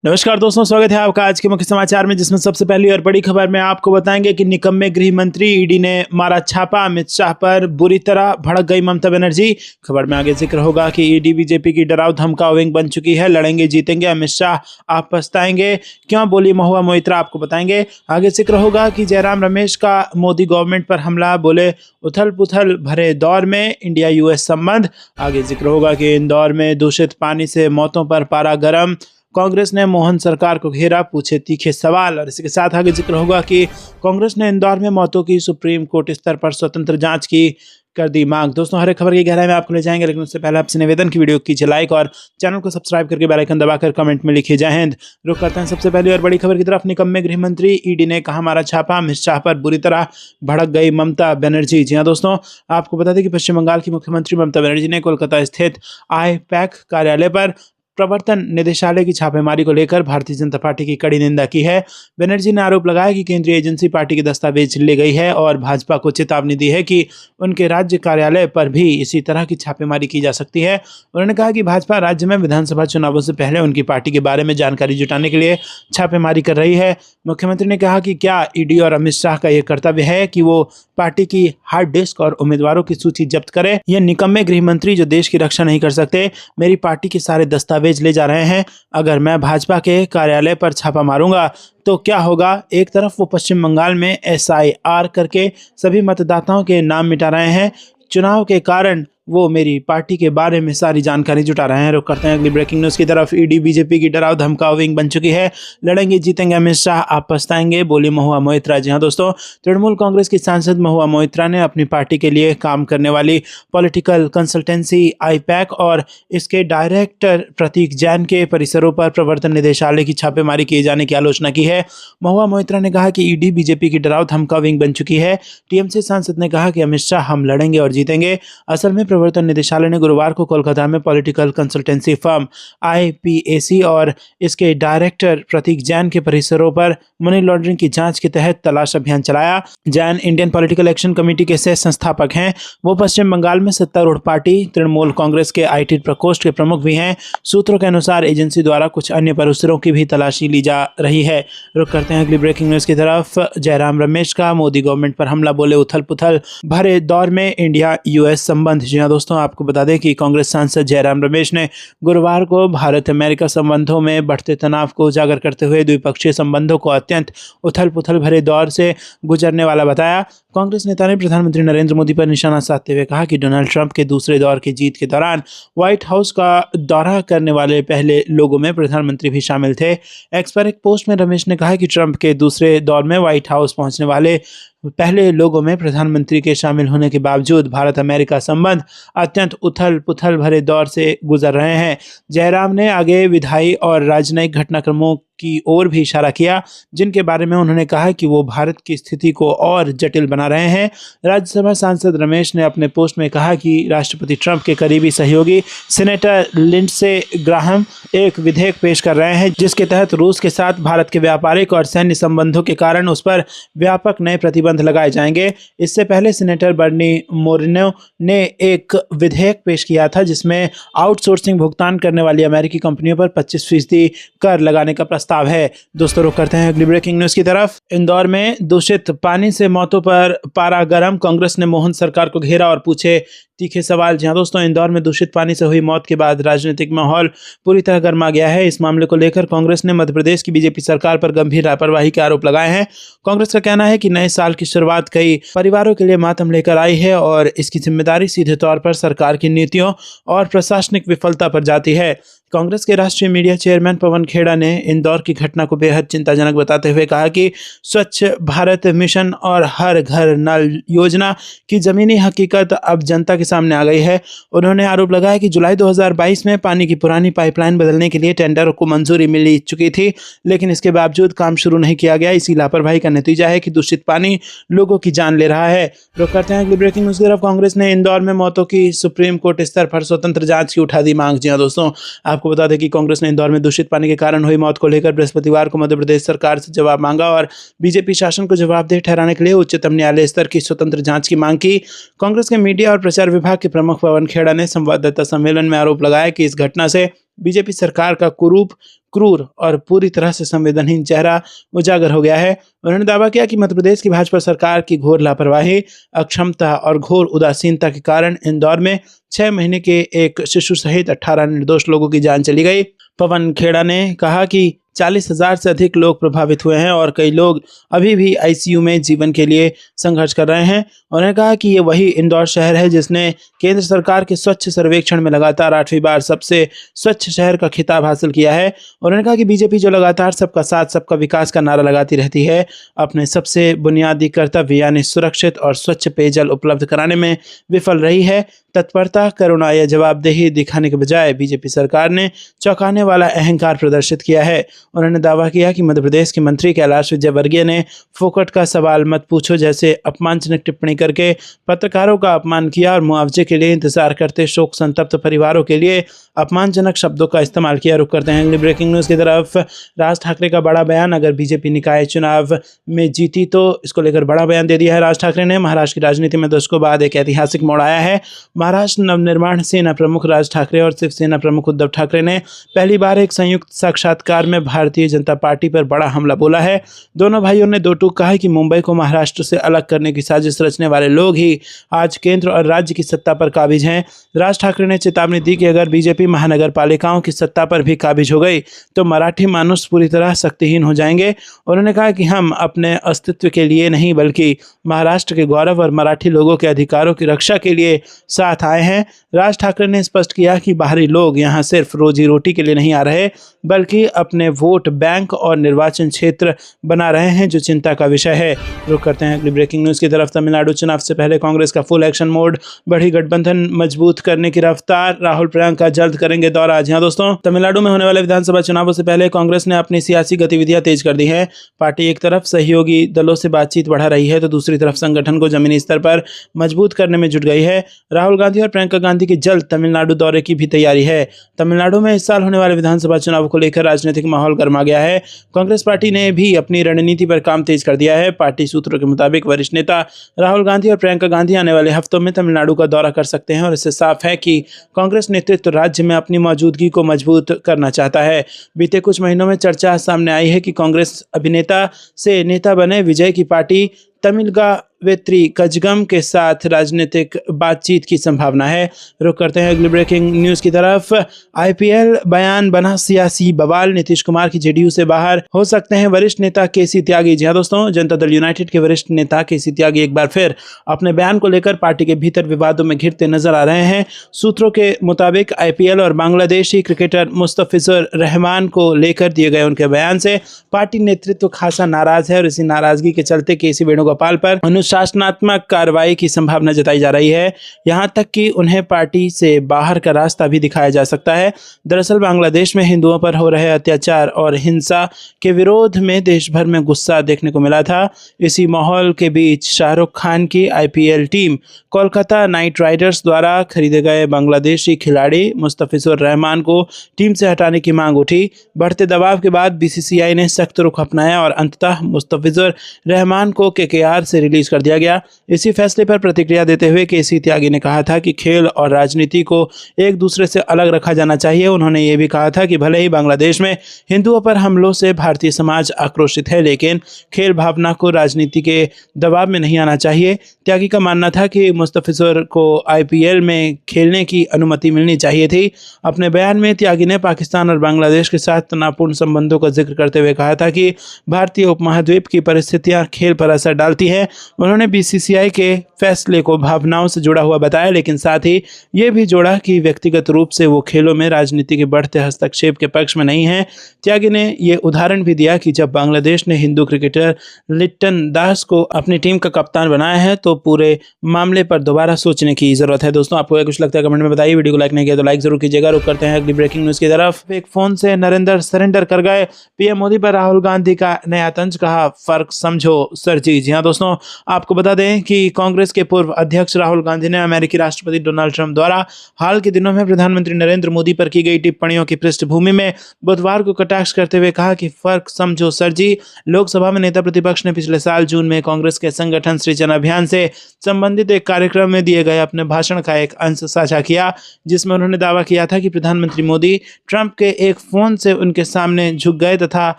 नमस्कार दोस्तों, स्वागत है आपका आज के मुख्य समाचार में, जिसमें सबसे पहली और बड़ी खबर में आपको बताएंगे कि निकम्मे गृह मंत्री ईडी ने मारा छापा, अमित शाह पर बुरी तरह भड़क गई ममता बनर्जी। खबर में आगे जिक्र होगा कि ईडी बीजेपी की डराव धमकाओ विंग बन चुकी है। लड़ेंगे जीतेंगे अमित शाह, आप पछताएंगे, क्यों बोली महुआ मोइत्रा, आपको बताएंगे। आगे जिक्र होगा कि जयराम रमेश का मोदी गवर्नमेंट पर हमला, बोले उथल पुथल भरे दौर में इंडिया यूएस संबंध। आगे जिक्र होगा कि इंदौर में दूषित पानी से मौतों पर पारा गर्म, कांग्रेस ने मोहन सरकार को घेरा, पूछे तीखे सवाल। और इसी के साथ आगे जिक्र होगा कि कांग्रेस ने इंदौर में मौतों की सुप्रीम कोर्ट स्तर पर स्वतंत्र जांच की कर दी मांग। दोस्तों, हर एक खबर की गहराई में आपको ले जाएंगे, लेकिन उससे पहले आपसे निवेदन की वीडियो कीजिए लाइक और चैनल को सब्सक्राइब करके बेल आइकन दबाकर कमेंट में लिखिए जय हिंद। रुक करते हैं सबसे पहली और बड़ी खबर की तरफ। निकम्मे गृह मंत्री ईडी ने कहा मारा छापा, अमित शाह पर बुरी तरह भड़क गई ममता बनर्जी। जी हाँ दोस्तों, आपको बता दें कि पश्चिम बंगाल की मुख्यमंत्री ममता बनर्जी ने कोलकाता स्थित आईपैक कार्यालय पर प्रवर्तन निदेशालय की छापेमारी को लेकर भारतीय जनता पार्टी की कड़ी निंदा की है। बनर्जी ने आरोप लगाया कि केंद्रीय एजेंसी पार्टी के दस्तावेज ले गई है और भाजपा को चेतावनी दी है कि उनके राज्य कार्यालय पर भी इसी तरह की छापेमारी की जा सकती है। उन्होंने कहा कि भाजपा राज्य में विधानसभा चुनावों से पहले उनकी पार्टी के बारे में जानकारी जुटाने के लिए छापेमारी कर रही है। मुख्यमंत्री ने कहा कि क्या ईडी और अमित शाह का यह कर्तव्य है कि वो पार्टी की हार्ड डिस्क और उम्मीदवारों की सूची जब्त करे? ये निकम्मे गृह मंत्री जो देश की रक्षा नहीं कर सकते, मेरी पार्टी के सारे दस्तावेज ले जा रहे हैं। अगर मैं भाजपा के कार्यालय पर छापा मारूंगा तो क्या होगा? एक तरफ वो पश्चिम बंगाल में SIR करके सभी मतदाताओं के नाम मिटा रहे हैं, चुनाव के कारण वो मेरी पार्टी के बारे में सारी जानकारी जुटा रहे हैं। रुक करते हैं अगली ब्रेकिंग न्यूज़ की तरफ। ईडी बीजेपी की डराव धमकाओ विंग बन चुकी है। लड़ेंगे जीतेंगे अमित शाह, आप पछताएंगे, बोली महुआ मोइत्रा। जी हाँ दोस्तों, तृणमूल कांग्रेस की सांसद महुआ मोइत्रा ने अपनी पार्टी के लिए काम करने वाली पॉलिटिकल कंसल्टेंसी आईपैक और इसके डायरेक्टर प्रतीक जैन के परिसरों पर प्रवर्तन निदेशालय की छापेमारी किए जाने की आलोचना की है। महुआ मोइत्रा ने कहा कि ईडी बीजेपी की डराव धमकाओ विंग बन चुकी है। टीएमसी सांसद ने कहा कि अमित शाह, हम लड़ेंगे और जीतेंगे। असल में प्रवर्तन निदेशालय ने गुरुवार को कोलकाता में पॉलिटिकल कंसल्टेंसी फर्म IPAC और इसके डायरेक्टर प्रतीक जैन के परिसरों पर मनी लॉन्ड्रिंग की जांच के तहत तलाश अभियान चलाया। Jain Indian political action committee के सह संस्थापक हैं। वो पश्चिम बंगाल में सत्तारूढ़ पार्टी तृणमूल कांग्रेस के IT प्रकोष्ठ के प्रमुख भी हैं। सूत्रों के अनुसार एजेंसी द्वारा कुछ अन्य परिसरों की भी तलाशी ली जा रही है। रुक करते हैं अगली ब्रेकिंग न्यूज की तरफ। जयराम रमेश का मोदी गवर्नमेंट पर हमला, बोले उथल पुथल भरे दौर में इंडिया US संबंध। जी हाँ दोस्तों, आपको बता दें कि कांग्रेस सांसद जयराम रमेश ने गुरुवार को भारत अमेरिका संबंधों में बढ़ते तनाव को उजागर करते हुए द्विपक्षीय संबंधों को अत्यंत उथल पुथल भरे दौर से गुजरने वाला बताया। कांग्रेस नेता ने प्रधानमंत्री नरेंद्र मोदी पर निशाना साधते हुए कहा कि डोनाल्ड ट्रंप के दूसरे दौर की जीत के दौरान व्हाइट हाउस का दौरा करने वाले पहले लोगों में प्रधानमंत्री भी शामिल थे। एक्स पर एक पोस्ट में रमेश ने कहा कि ट्रंप के दूसरे दौर में व्हाइट हाउस पहुंचने वाले पहले लोगों में प्रधानमंत्री के शामिल होने के बावजूद भारत अमेरिका संबंध अत्यंत उथल पुथल भरे दौर से गुजर रहे हैं। जयराम ने आगे विधायी और राजनयिक घटनाक्रमों की ओर भी इशारा किया, जिनके बारे में उन्होंने कहा कि वो भारत की स्थिति को और जटिल बना रहे हैं। राज्यसभा सांसद रमेश ने अपने पोस्ट में कहा कि राष्ट्रपति ट्रंप के करीबी सहयोगी सेनेटर लिंडसे ग्राहम एक विधेयक पेश कर रहे हैं, जिसके तहत रूस के साथ भारत के व्यापारिक और सैन्य संबंधों के कारण उस पर व्यापक नए प्रतिबंध लगाए जाएंगे। इससे पहले सेनेटर बर्नी मोरिनो ने एक विधेयक पेश किया था, जिसमें आउटसोर्सिंग भुगतान करने वाली अमेरिकी कंपनियों पर 25% कर लगाने का प्रस्ताव है। दोस्तों, रुक करते हैं अगली ब्रेकिंग न्यूज की तरफ। इंदौर में दूषित पानी से मौतों पर पारा गर्म, कांग्रेस ने मोहन सरकार को घेरा और पूछे तीखे सवाल। जहां दोस्तों, इंदौर में दूषित पानी से हुई मौत के बाद राजनीतिक माहौल पूरी तरह गर्मा गया है। इस मामले को लेकर कांग्रेस ने मध्य प्रदेश की बीजेपी सरकार पर गंभीर लापरवाही के आरोप लगाए हैं। कांग्रेस का कहना है कि नए साल की शुरुआत कई परिवारों के लिए मातम लेकर आई है और इसकी जिम्मेदारी सीधे तौर पर सरकार की नीतियों और प्रशासनिक विफलता पर जाती है। कांग्रेस के राष्ट्रीय मीडिया चेयरमैन पवन खेड़ा ने इंदौर की घटना को बेहद चिंताजनक बताते हुए कहा कि स्वच्छ भारत मिशन और हर घर नल योजना की जमीनी हकीकत अब जनता के सामने आ गई है। उन्होंने आरोप लगाया कि जुलाई 2022 में पानी की पुरानी पाइपलाइन बदलने के लिए टेंडर को मंजूरी मिल चुकी थी, लेकिन इसके बावजूद काम शुरू नहीं किया गया। इसी लापरवाही का नतीजा है कि दूषित पानी लोगों की जान ले रहा है। रुक करते हैं अगली ब्रेकिंग न्यूज की तरफ। कांग्रेस ने इंदौर में मौतों की सुप्रीम कोर्ट स्तर पर स्वतंत्र जांच की उठा दी मांग। जी हाँ दोस्तों, आपको बता दें कि कांग्रेस ने इंदौर में दूषित पानी के कारण हुई मौत को लेकर बृहस्पतिवार को मध्य प्रदेश सरकार से जवाब मांगा और बीजेपी शासन को जवाबदेह ठहराने के लिए उच्चतम न्यायालय स्तर की स्वतंत्र जांच की मांग की। कांग्रेस के मीडिया और प्रचार विभाग के प्रमुख पवन खेड़ा ने संवाददाता सम्मेलन में आरोप लगाया कि इस घटना से बीजेपी सरकार का कुरूप, क्रूर और पूरी तरह से संवेदनहीन चेहरा उजागर हो गया है। उन्होंने दावा किया कि मध्य प्रदेश की भाजपा सरकार की घोर लापरवाही, अक्षमता और घोर उदासीनता के कारण इंदौर में 6 महीने के एक शिशु सहित 18 निर्दोष लोगों की जान चली गई। पवन खेड़ा ने कहा कि 40,000 से अधिक लोग प्रभावित हुए हैं और कई लोग अभी भी आईसीयू में जीवन के लिए संघर्ष कर रहे हैं। उन्होंने कहा कि ये वही इंदौर शहर है जिसने केंद्र सरकार के स्वच्छ सर्वेक्षण में लगातार 8वीं बार सबसे स्वच्छ शहर का खिताब हासिल किया है। उन्होंने कहा कि बीजेपी जो लगातार सबका साथ सबका विकास का नारा लगाती रहती है, अपने सबसे बुनियादी कर्तव्य यानी सुरक्षित और स्वच्छ पेयजल उपलब्ध कराने में विफल रही है। तत्परता, करुणा या जवाबदेही दिखाने के बजाय बीजेपी सरकार ने चौंकाने वाला अहंकार प्रदर्शित किया है। उन्होंने दावा किया कि मध्य प्रदेश के मंत्री कैलाश विजयवर्गीय ने फोकट का सवाल मत पूछो जैसे अपमानजनक टिप्पणी करके पत्रकारों का अपमान किया और मुआवजे के लिए इंतजार करते शोक संतप्त परिवारों के लिए अपमानजनक शब्दों का इस्तेमाल किया। रुक करते हैं अगली ब्रेकिंग न्यूज की तरफ। राज ठाकरे का बड़ा बयान, अगर बीजेपी निकाय चुनाव में जीती तो इसको लेकर बड़ा बयान दे दिया है राज ठाकरे ने। महाराष्ट्र की राजनीति में दशकों बाद एक ऐतिहासिक मोड़ आया है। महाराष्ट्र नवनिर्माण सेना प्रमुख राज ठाकरे और शिवसेना प्रमुख उद्धव ठाकरे ने पहली बार एक संयुक्त साक्षात्कार में भारतीय जनता पार्टी पर बड़ा हमला बोला है। दोनों भाइयों ने दो टूक कहा कि मुंबई को महाराष्ट्र से अलग करने की साजिश रचने वाले लोग ही आज केंद्र और राज्य की सत्ता पर काबिज हैं। राज ठाकरे ने चेतावनी दी कि अगर बीजेपी महानगर पालिकाओं की सत्ता पर भी काबिज हो गई तो मराठी मानुष पूरी तरह शक्तिहीन हो जाएंगे। उन्होंने कहा कि हम अपने अस्तित्व के लिए नहीं बल्कि महाराष्ट्र के गौरव और मराठी लोगों के अधिकारों की रक्षा के लिए साथ आए हैं। राज ठाकरे ने स्पष्ट किया कि बाहरी लोग यहां सिर्फ रोजी रोटी के लिए नहीं आ रहे बल्कि अपने वोट बैंक और निर्वाचन क्षेत्र बना रहे हैं, जो चिंता का विषय है। रुक करते हैं अगली ब्रेकिंग न्यूज की तरफ। तमिलनाडु चुनाव से पहले कांग्रेस का फुल एक्शन मोड, बढ़ी गठबंधन मजबूत करने की रफ्तार, राहुल प्रियंका जल्द करेंगे दौरा। जी हां दोस्तों, तमिलनाडु में होने वाले विधानसभा चुनावों से पहले कांग्रेस ने अपनी सियासी गतिविधियां तेज कर दी है। पार्टी एक तरफ सहयोगी दलों से बातचीत बढ़ा रही है तो दूसरी तरफ संगठन को जमीनी स्तर पर मजबूत करने में जुट गई है। राहुल गांधी और प्रियंका गांधी के जल्द तमिलनाडु दौरे की भी तैयारी है। तमिलनाडु में इस साल होने वाले विधानसभा चुनाव को लेकर राजनीतिक माहौल गर्मा गया है। कांग्रेस पार्टी ने भी अपनी रणनीति पर काम तेज कर दिया है। पार्टी सूत्रों के मुताबिक वरिष्ठ नेता राहुल गांधी और प्रियंका गांधी आने वाले हफ्तों में तमिलनाडु का दौरा कर सकते हैं और इससे साफ है कि कांग्रेस नेतृत्व राज्य में अपनी मौजूदगी को मजबूत करना चाहता है। बीते कुछ महीनों में चर्चा सामने आई है कि कांग्रेस अभिनेता से नेता बने विजय की पार्टी तमिलगावेत्री कजगम के साथ राजनीतिक बातचीत की संभावना है। रुक करते हैं अगली ब्रेकिंग न्यूज की तरफ। आईपीएल बयान बना सियासी बवाल, नीतीश कुमार की जेडीयू से बाहर हो सकते हैं वरिष्ठ नेता केसी त्यागी। जी हां दोस्तों, जनता दल यूनाइटेड के वरिष्ठ नेता केसी त्यागी एक बार फिर अपने बयान को लेकर पार्टी के भीतर विवादों में घिरते नजर आ रहे हैं। सूत्रों के मुताबिक आईपीएल और बांग्लादेशी क्रिकेटर मुस्तफिजुर रहमान को लेकर दिए गए उनके बयान से पार्टी नेतृत्व खासा नाराज है और इसी नाराजगी के चलते केसी वेणुगोपाल पर अनुशासनात्मक कार्रवाई की संभावना जताई जा रही है। यहां तक कि उन्हें पार्टी से बाहर का रास्ता भी दिखाया जा सकता है। दरअसल बांग्लादेश में हिंदुओं पर हो रहे अत्याचार और हिंसा के विरोध में देश भर में गुस्सा देखने को मिला था। इसी माहौल के बीच शाहरुख खान की IPL team Kolkata night Riders द्वारा खरीदे गए बांग्लादेशी खिलाड़ी मुस्तफिजुर रहमान को टीम से हटाने की मांग उठी। बढ़ते दबाव के बाद बीसीसीआई ने सख्त रुख अपनाया और अंततः मुस्तफिजुर रहमान को केकेआर से रिलीज कर दिया गया। इसी फैसले पर प्रतिक्रिया देते हुए केसी त्यागी ने कहा था कि खेल और राजनीति को एक दूसरे से अलग रखा जाना चाहिए। उन्होंने ये भी कहा था कि भले ही बांग्लादेश में हिंदुओं पर हमलों से भारतीय समाज आक्रोशित है, लेकिन खेल भावना को राजनीति के दबाव में नहीं आना चाहिए। त्यागी का मानना था कि मुस्तफिजुर को आईपीएल में खेलने की अनुमति मिलनी चाहिए थी। अपने बयान में त्यागी ने पाकिस्तान और बांग्लादेश के साथ तनावपूर्ण संबंधों का जिक्र करते हुए कहा था कि भारतीय उपमहाद्वीप की परिस्थितियां खेल पर असर डालती हैं। उन्होंने बीसीसीआई के फैसले को भावनाओं से जुड़ा हुआ बताया, लेकिन साथ ही ये भी जोड़ा कि व्यक्तिगत रूप से वो खेलों में राजनीति के बढ़ते हस्तक्षेप के पक्ष में नहीं है। त्यागी ने ये उदाहरण भी दिया कि जब बांग्लादेश ने हिंदू क्रिकेटर लिट्टन दास को अपनी टीम का कप्तान बनाया है तो पूरे मामले पर दोबारा सोचने की जरूरत है। दोस्तों, आपको कुछ लगता है कमेंट में बताइए। वीडियो को लाइक नहीं किया तो लाइक जरूर कीजिएगा। रुक करते हैं अगली ब्रेकिंग न्यूज की तरफ। एक फोन से नरेंद्र सरेंडर कर गए, पीएम मोदी पर राहुल गांधी का नया तंज, कहा फर्क समझो सर जी। जी हाँ दोस्तों, आपको बता दें कि कांग्रेस के पूर्व अध्यक्ष राहुल गांधी ने अमेरिकी राष्ट्रपति डोनाल्ड ट्रंप द्वारा हाल के दिनों में प्रधानमंत्री नरेंद्र मोदी पर की गई टिप्पणियों की पृष्ठभूमि में बुधवार को कटाक्ष करते हुए कहा कि फर्क समझो सर जी। लोकसभा में नेता प्रतिपक्ष ने पिछले साल जून में कांग्रेस के संगठन सृजन अभियान से संबंधित एक कार्यक्रम में दिए गए अपने भाषण का एक अंश साझा किया, जिसमें उन्होंने दावा किया था कि प्रधानमंत्री मोदी ट्रंप के एक फोन से उनके सामने झुक गए तथा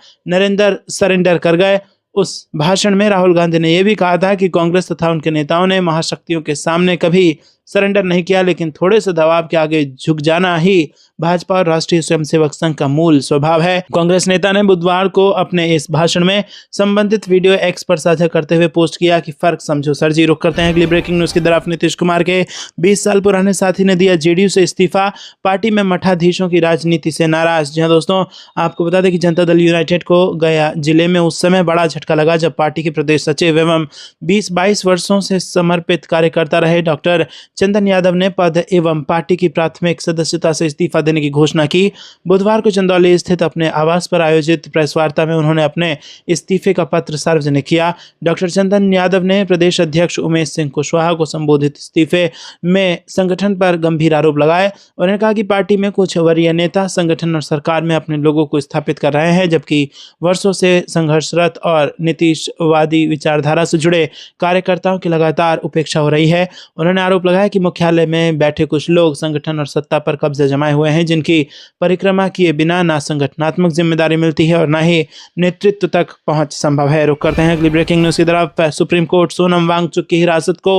नरेंद्र सरेंडर कर गए। उस भाषण में राहुल गांधी ने यह भी कहा था कि कांग्रेस तथा उनके नेताओं ने महाशक्तियों के सामने कभी सरेंडर नहीं किया, लेकिन थोड़े से दबाव के आगे झुक जाना ही भाजपा और राष्ट्रीय स्वयंसेवक संघ का मूल स्वभाव है। कांग्रेस नेता ने बुधवार को अपने इस भाषण में संबंधित वीडियो एक्स पर साझा करते हुए पोस्ट किया कि फर्क समझो सर जी। रुक करते हैं अगली ब्रेकिंग न्यूज की तरफ। नीतीश कुमार के 20 साल पुराने साथी ने दिया जेडीयू से इस्तीफा, पार्टी में मठाधीशों की राजनीति से नाराज। जी हां दोस्तों, आपको बता दें कि जनता दल यूनाइटेड को गया जिले में उस समय बड़ा झटका लगा जब पार्टी के प्रदेश सचिव एवं 20-22 वर्षों से समर्पित कार्यकर्ता रहे डॉक्टर चंदन यादव ने पद एवं पार्टी की प्राथमिक सदस्यता से इस्तीफा देने की घोषणा की। बुधवार को चंदौली स्थित अपने आवास पर आयोजित प्रेस वार्ता में उन्होंने अपने इस्तीफे का पत्र सार्वजनिक किया। डॉक्टर चंदन यादव ने प्रदेश अध्यक्ष उमेश सिंह कुशवाहा को संबोधित इस्तीफे में संगठन पर गंभीर आरोप लगाए। उन्होंने कहा कि पार्टी में कुछ वरीय नेता संगठन और सरकार में अपने लोगों को स्थापित कर रहे हैं, जबकि वर्षों से संघर्षरत और नीतीशवादी विचारधारा से जुड़े कार्यकर्ताओं की लगातार उपेक्षा हो रही है। उन्होंने आरोप लगाया कि मुख्यालय में बैठे कुछ लोग संगठन और सत्ता पर कब्जा जमाए हुए हैं, जिनकी परिक्रमा किए बिना ना संगठनात्मक जिम्मेदारी मिलती है और ना ही नेतृत्व तक पहुंच संभव है। रुक करते हैं अगली ब्रेकिंग न्यूज की तरफ। सुप्रीम कोर्ट सोनम वांगचुक की हिरासत को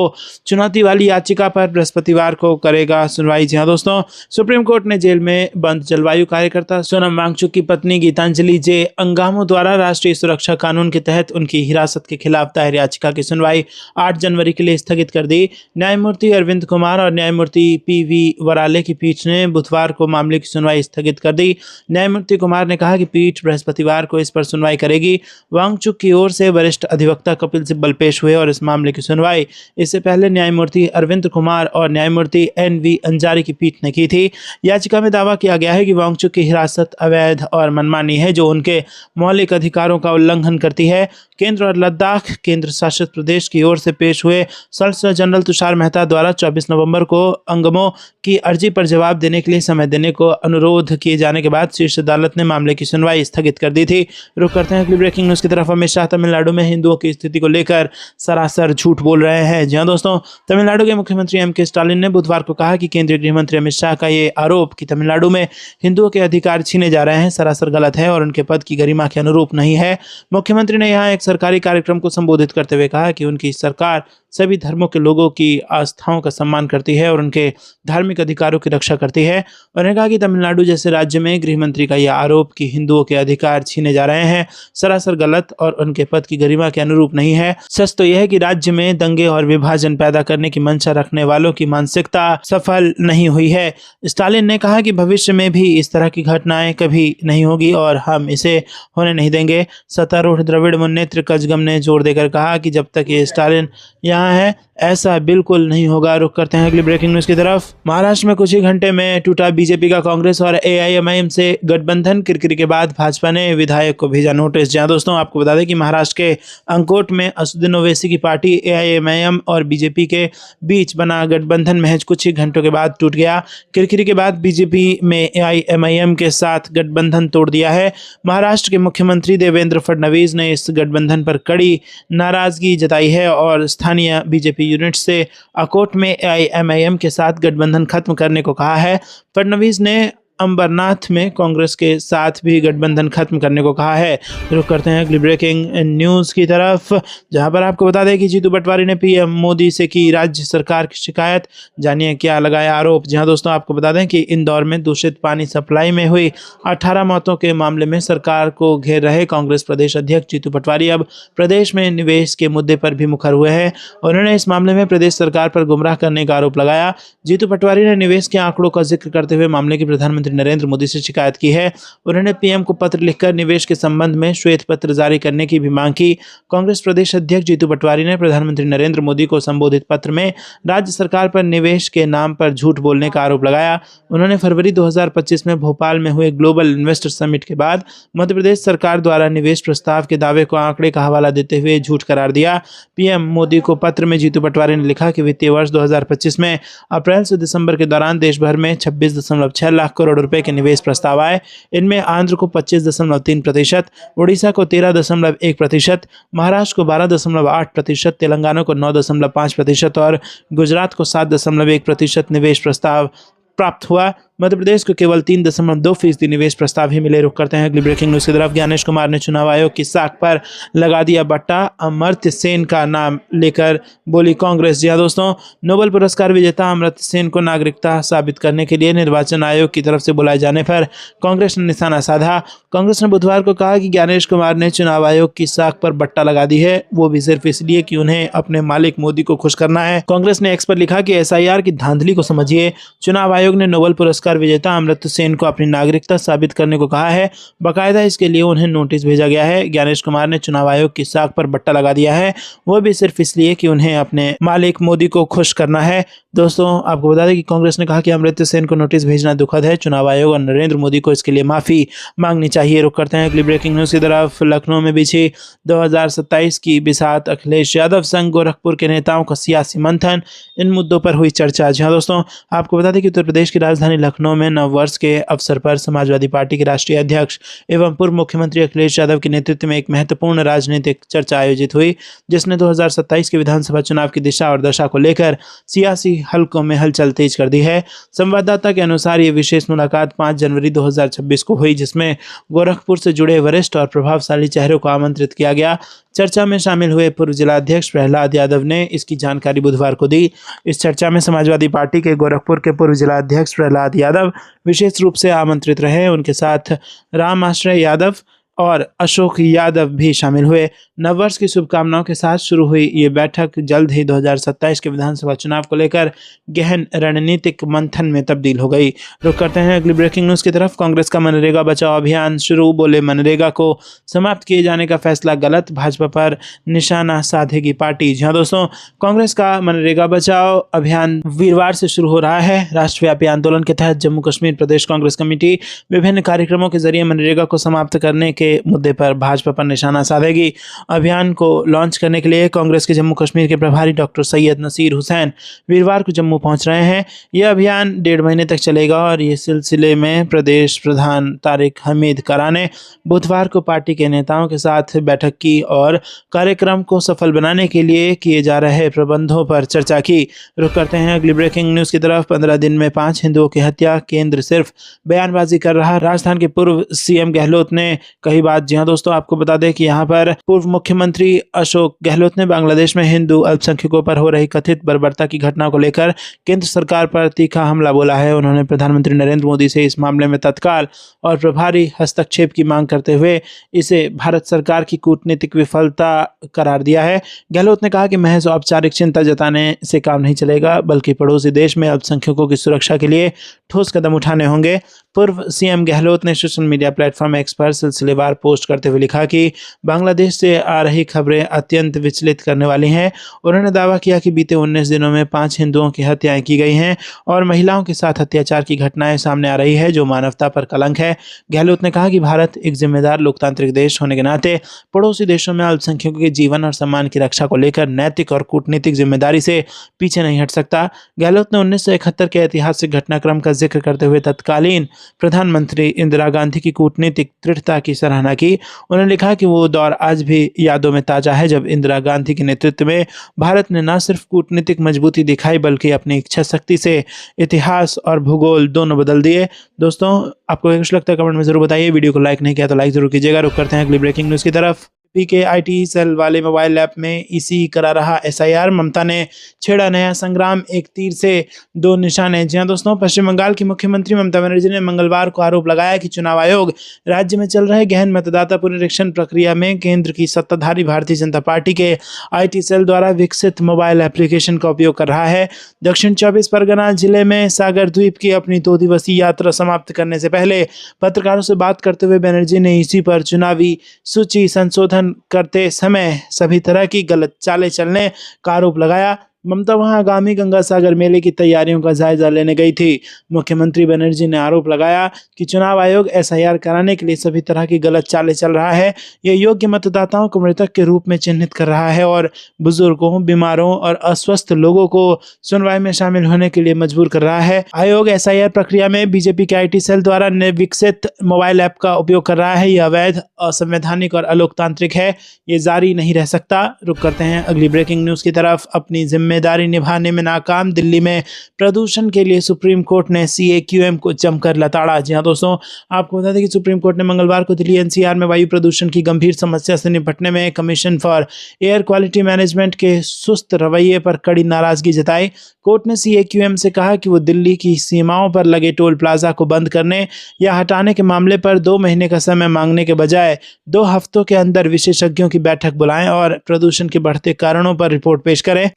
चुनौती वाली याचिका पर बृहस्पतिवार को करेगा सुनवाई। जी हां दोस्तों, सुप्रीम कोर्ट ने जेल में बंद जलवायु कार्यकर्ता सोनम वांगचुक की पत्नी गीतांजलि जे अंगामो द्वारा राष्ट्रीय सुरक्षा कानून के तहत उनकी हिरासत के खिलाफ दायर याचिका की सुनवाई 8 जनवरी के लिए स्थगित कर दी। न्यायमूर्ति अरविंद कुमार और न्यायमूर्ति पीवी वराले की पीठ ने बुधवार को मामले की सुनवाई स्थगित कर दी। न्यायमूर्ति कुमार ने कहा कि पीठ बृहस्पतिवार को इस पर सुनवाई करेगी। वांगचुक की ओर से वरिष्ठ अधिवक्ता कपिल सिब्बल पेश हुए और इस मामले की सुनवाई इससे पहले न्यायमूर्ति अरविंद कुमार और न्यायमूर्ति NV अंजारी की पीठ ने की थी। याचिका में दावा किया गया है कि वांगचुक की हिरासत अवैध और मनमानी है, जो उनके मौलिक अधिकारों का उल्लंघन करती है। केंद्र और लद्दाख केंद्र शासित प्रदेश की ओर से पेश हुए सॉलिसिटर जनरल तुषार मेहता द्वारा 24 नवंबर को अंगमो की अर्जी पर जवाब देने के लिए समय देने को अनुरोध किए जाने के बाद शीर्ष अदालत ने मामले की सुनवाई स्थगित कर दी थी। रुक करते हैं अगली ब्रेकिंग न्यूज की तरफ। अमित शाह तमिलनाडु में हिंदुओं की स्थिति को लेकर सरासर झूठ बोल रहे हैं। जी हां दोस्तों, तमिलनाडु के मुख्यमंत्री M.K. स्टालिन ने बुधवार को कहा कि केंद्रीय गृह मंत्री अमित शाह का ये आरोप कि तमिलनाडु में हिंदुओं के अधिकार छीने जा रहे हैं सरासर गलत है और उनके पद की गरिमा के अनुरूप नहीं है। मुख्यमंत्री ने यहाँ एक सरकारी कार्यक्रम को संबोधित करते हुए कहा कि उनकी सरकार सभी धर्मों के लोगों की आस्थाओं का सम्मान करती है और उनके धार्मिक अधिकारों की रक्षा करती है। उन्होंने कहा कि तमिलनाडु जैसे राज्य में गृह मंत्री का यह आरोप कि हिंदुओं के अधिकार छीने जा रहे हैं सरासर गलत और उनके पद की गरिमा के अनुरूप नहीं है। सच तो यह है कि राज्य में दंगे और विभाजन पैदा करने की मंशा रखने वालों की मानसिकता सफल नहीं हुई है। स्टालिन ने कहा कि भविष्य में भी इस तरह की घटनाएं कभी नहीं होगी और हम इसे होने नहीं देंगे। सत्तारूढ़ द्रविड़ मुन्नेत्र कजगम ने जोर देकर कहा कि जब तक ये स्टालिन यहाँ है ऐसा बिल्कुल नहीं होगा। रुक करते हैं अगली ब्रेकिंग न्यूज की तरफ। महाराष्ट्र में कुछ ही घंटे में टूटा बीजेपी का कांग्रेस और AIMIM से गठबंधन। किरकिरी के बाद भाजपा ने विधायक को भेजा नोटिस। जहां दोस्तों आपको बता दें कि महाराष्ट्र के अंकोट में असदुद्दीन ओवैसी की पार्टी AIMIM और बीजेपी के बीच बना गठबंधन महज कुछ ही घंटों के बाद टूट गया। किरकिरी के बाद बीजेपी में AIMIM के साथ गठबंधन तोड़ दिया है। महाराष्ट्र के मुख्यमंत्री देवेंद्र फडणवीस ने इस गठबंधन पर कड़ी नाराजगी जताई है और स्थानीय बीजेपी यूनिट से अकोट में AIMIM के साथ गठबंधन खत्म करने को कहा है। फडणवीस ने अंबरनाथ में कांग्रेस के साथ भी गठबंधन खत्म करने को कहा है। रुक करते हैं अगली ब्रेकिंग न्यूज की तरफ, जहां पर आपको बता दें कि जीतू पटवारी ने PM मोदी से की राज्य सरकार की शिकायत। जानिए क्या लगाया आरोप। जहां दोस्तों आपको बता दें कि इंदौर में दूषित पानी सप्लाई में हुई 18 मौतों के मामले में सरकार को घेर रहे कांग्रेस प्रदेश अध्यक्ष जीतू पटवारी अब प्रदेश में निवेश के मुद्दे पर भी मुखर हुए हैं। उन्होंने इस मामले में प्रदेश सरकार पर गुमराह करने का आरोप लगाया। जीतू पटवारी ने निवेश के आंकड़ों का जिक्र करते हुए मामले की प्रधानमंत्री प्रधानमंत्री नरेंद्र मोदी से शिकायत की है। उन्होंने पीएम को पत्र लिखकर निवेश के संबंध में श्वेत पत्र जारी करने की भी मांग की। कांग्रेस प्रदेश अध्यक्ष जीतू पटवारी ने प्रधानमंत्री नरेंद्र मोदी को संबोधित पत्र में राज्य सरकार पर निवेश के नाम पर झूठ बोलने का आरोप लगाया। उन्होंने फरवरी 2025 में भोपाल में हुए ग्लोबल इन्वेस्टर समिट के बाद मध्य प्रदेश सरकार द्वारा निवेश प्रस्ताव के दावे को आंकड़े का हवाला देते हुए झूठ करार दिया। पीएम मोदी को पत्र में जीतू पटवारी ने लिखा कि वित्तीय वर्ष 2025 में अप्रैल से दिसंबर के दौरान देश भर में 26.6 लाख करोड़ रुपए के निवेश प्रस्ताव आए। इनमें आंध्र को 25.3%, उड़ीसा को 13.1%, महाराष्ट्र को 12.8%, तेलंगाना को 9.5% और गुजरात को 7.1% निवेश प्रस्ताव प्राप्त हुआ। मध्य प्रदेश को केवल 3.2% निवेश प्रस्ताव ही मिले। रुक करते हैं अगली ब्रेकिंग न्यूज की तरफ। ज्ञानेश कुमार ने चुनाव आयोग की साख पर लगा दिया बट्टा, अमर्त्य सेन का नाम लेकर बोली कांग्रेस। जी हाँ दोस्तों, नोबेल पुरस्कार विजेता अमर्त्य सेन को नागरिकता साबित करने के लिए निर्वाचन आयोग की तरफ से बुलाए जाने पर कांग्रेस ने निशाना साधा। कांग्रेस ने बुधवार को कहा कि ज्ञानेश कुमार ने चुनाव आयोग की साख पर बट्टा लगा दी है, वो भी सिर्फ इसलिए कि उन्हें अपने मालिक मोदी को खुश करना है। कांग्रेस ने एक्स पर लिखा कि एसआईआर की धांधली को समझिए। चुनाव आयोग ने नोबेल पुरस्कार विजेता अमर्त्य सेन को अपनी नागरिकता साबित करने को कहा है। बाकायदा इसके लिए उन्हें नोटिस भेजा गया है। ज्ञानेश कुमार ने चुनाव आयोग की साख पर बट्टा लगा दिया है, वो भी सिर्फ इसलिए कि उन्हें अपने मालिक मोदी को खुश करना है। दोस्तों, आपको बता दें कि कांग्रेस ने कहा कि अमर्त्य सेन को नोटिस भेजना दुखद है। चुनाव आयोग और नरेंद्र मोदी को इसके लिए माफी मांगनी चाहिए। रुक करते हैं अगली ब्रेकिंग न्यूज की तरफ। लखनऊ में बिछी 2027 की बिसात, अखिलेश यादव संग गोरखपुर के नेताओं का सियासी मंथन, इन मुद्दों पर हुई चर्चा। जी हाँ दोस्तों, आपको बता दें कि उत्तर प्रदेश की राजधानी लखनऊ में नव वर्ष के अवसर पर समाजवादी पार्टी के राष्ट्रीय अध्यक्ष एवं पूर्व मुख्यमंत्री अखिलेश यादव के नेतृत्व में एक महत्वपूर्ण राजनीतिक चर्चा आयोजित हुई, जिसने 2027 के विधानसभा चुनाव की दिशा और दशा को लेकर सियासी हलकों में हलचल तेज कर दी है। संवाददाता के अनुसार ये विशेष मुलाकात 5 जनवरी 2026 को हुई, जिसमें गोरखपुर से जुड़े वरिष्ठ और प्रभावशाली चेहरों को आमंत्रित किया गया। चर्चा में शामिल हुए पूर्व जिलाध्यक्ष प्रहलाद यादव ने इसकी जानकारी बुधवार को दी। इस चर्चा में समाजवादी पार्टी के गोरखपुर के पूर्व जिलाध्यक्ष प्रहलाद यादव विशेष रूप से आमंत्रित रहे। उनके साथ राम आश्रय यादव और अशोक यादव भी शामिल हुए। नववर्ष की शुभकामनाओं के साथ शुरू हुई ये बैठक जल्द ही 2027 के विधानसभा चुनाव को लेकर गहन रणनीतिक मंथन में तब्दील हो गई। रुक करते हैं अगली ब्रेकिंग न्यूज की तरफ। कांग्रेस का मनरेगा बचाओ अभियान शुरू, बोले मनरेगा को समाप्त किए जाने का फैसला गलत, भाजपा पर निशाना साधेगी पार्टी। जी हाँ दोस्तों, कांग्रेस का मनरेगा बचाओ अभियान वीरवार से शुरू हो रहा है। राष्ट्रव्यापी आंदोलन के तहत जम्मू कश्मीर प्रदेश कांग्रेस कमेटी विभिन्न कार्यक्रमों के जरिए मनरेगा को समाप्त करने के मुद्दे पर भाजपा पर निशाना साधेगी। अभियान को लॉन्च करने के लिए कांग्रेस के जम्मू कश्मीर के प्रभारी डॉक्टर सैयद नसीर हुसैन वीरवार को जम्मू पहुंच रहे हैं। यह अभियान 1.5 महीने तक चलेगा और इस सिलसिले में प्रदेश प्रधान तारिक हमीद कारा ने बुधवार को पार्टी के नेताओं के साथ बैठक की और कार्यक्रम को सफल बनाने के लिए किए जा रहे प्रबंधों पर चर्चा की। रुक करते हैं अगली ब्रेकिंग न्यूज की तरफ। 15 दिन में 5 हिंदुओं की हत्या, केंद्र सिर्फ बयानबाजी कर रहा। राजस्थान के पूर्व सीएम गहलोत ने कही बात। जी हाँ दोस्तों, आपको बता दें कि यहाँ पर पूर्व मुख्यमंत्री अशोक गहलोत ने बांग्लादेश में हिंदू अल्पसंख्यकों पर हो रही कथित बर्बरता की घटना को लेकर केंद्र सरकार पर तीखा हमला बोला है। उन्होंने प्रधानमंत्री नरेंद्र मोदी से इस मामले में तत्काल और प्रभारी हस्तक्षेप की मांग करते हुए इसे भारत सरकार की कूटनीतिक विफलता करार दिया है। गहलोत ने कहा कि महज औपचारिक चिंता जताने से काम नहीं चलेगा, बल्कि पड़ोसी देश में अल्पसंख्यकों की सुरक्षा के लिए ठोस कदम उठाने होंगे। पूर्व सीएम गहलोत ने सोशल मीडिया प्लेटफॉर्म एक्स पर सिलसिलेवार पोस्ट करते हुए लिखा कि बांग्लादेश से आ रही खबरें अत्यंत विचलित करने वाली हैं। उन्होंने दावा किया कि बीते 19 दिनों में 5 हिंदुओं की हत्याएं की गई हैं और महिलाओं के साथ अत्याचार की घटनाएं सामने आ रही है, जो मानवता पर कलंक है। गहलोत ने कहा कि भारत एक जिम्मेदार लोकतांत्रिक देश होने के नाते पड़ोसी देशों में अल्पसंख्यकों के जीवन और सम्मान की रक्षा को लेकर नैतिक और कूटनीतिक जिम्मेदारी से पीछे नहीं हट सकता। गहलोत ने 1971 के ऐतिहासिक घटनाक्रम का जिक्र करते हुए तत्कालीन प्रधानमंत्री इंदिरा गांधी की कूटनीतिक दृढ़ता की सराहना की। उन्होंने लिखा कि वो दौर आज भी यादों में ताजा है, जब इंदिरा गांधी के नेतृत्व में भारत ने न सिर्फ कूटनीतिक मजबूती दिखाई, बल्कि अपनी इच्छा शक्ति से इतिहास और भूगोल दोनों बदल दिए। दोस्तों, आपको कुछ लगता है कमेंट में जरूर बताइए। वीडियो को लाइक नहीं किया तो लाइक जरूर कीजिएगा। रुक करते हैं अगली ब्रेकिंग न्यूज की तरफ। बीजेपी के आईटी सेल वाले मोबाइल ऐप में ईसी करा रहा एसआईआर। ममता ने छेड़ा नया संग्राम, एक तीर से दो निशाने। जी हां दोस्तों, पश्चिम बंगाल की मुख्यमंत्री ममता बनर्जी ने मंगलवार को आरोप लगाया कि चुनाव आयोग राज्य में चल रहे गहन मतदाता पुनरीक्षण प्रक्रिया में केंद्र की सत्ताधारी भारतीय जनता पार्टी के आईटी सेल द्वारा विकसित मोबाइल एप्लीकेशन का उपयोग कर रहा है। दक्षिण 24 परगना जिले में सागर द्वीप की अपनी 2 दिवसीय यात्रा समाप्त करने से पहले पत्रकारों से बात करते हुए बनर्जी ने इसी पर चुनावी सूची संशोधन करते समय सभी तरह की गलत चालें चलने का आरोप लगाया। ममता वहां आगामी गंगा सागर मेले की तैयारियों का जायजा लेने गई थी। मुख्यमंत्री बनर्जी ने आरोप लगाया कि चुनाव आयोग एसआईआर कराने के लिए सभी तरह की गलत चालें चल रहा है। यह योग्य मतदाताओं को मृतक के रूप में चिन्हित कर रहा है और बुजुर्गों, बीमारों और अस्वस्थ लोगों को सुनवाई में शामिल होने के लिए मजबूर कर रहा है। आयोग एसआईआर प्रक्रिया में बीजेपी के आईटी सेल द्वारा विकसित मोबाइल ऐप का उपयोग कर रहा है। यह अवैध, असंवैधानिक और अलोकतांत्रिक है। ये जारी नहीं रह सकता। रुक करते हैं अगली ब्रेकिंग न्यूज की तरफ। अपनी जिम्मेदारी निभाने में नाकाम, दिल्ली में प्रदूषण के लिए सुप्रीम कोर्ट ने सीएक्यूएम को जमकर लताड़ा। जी हां दोस्तों, आपको बता दें कि सुप्रीम कोर्ट ने मंगलवार को दिल्ली एनसीआर में वायु प्रदूषण की गंभीर समस्या से निपटने में commission for air quality management के सुस्त रवैये पर कड़ी नाराजगी जताई। कोर्ट ने सीएक्यूएम से कहा कि वो दिल्ली की सीमाओं पर लगे टोल प्लाजा को बंद करने या हटाने के मामले पर 2 महीने का समय मांगने के बजाय 2 हफ्तों के अंदर विशेषज्ञों की बैठक बुलाएं और प्रदूषण के बढ़ते कारणों पर रिपोर्ट पेश करें।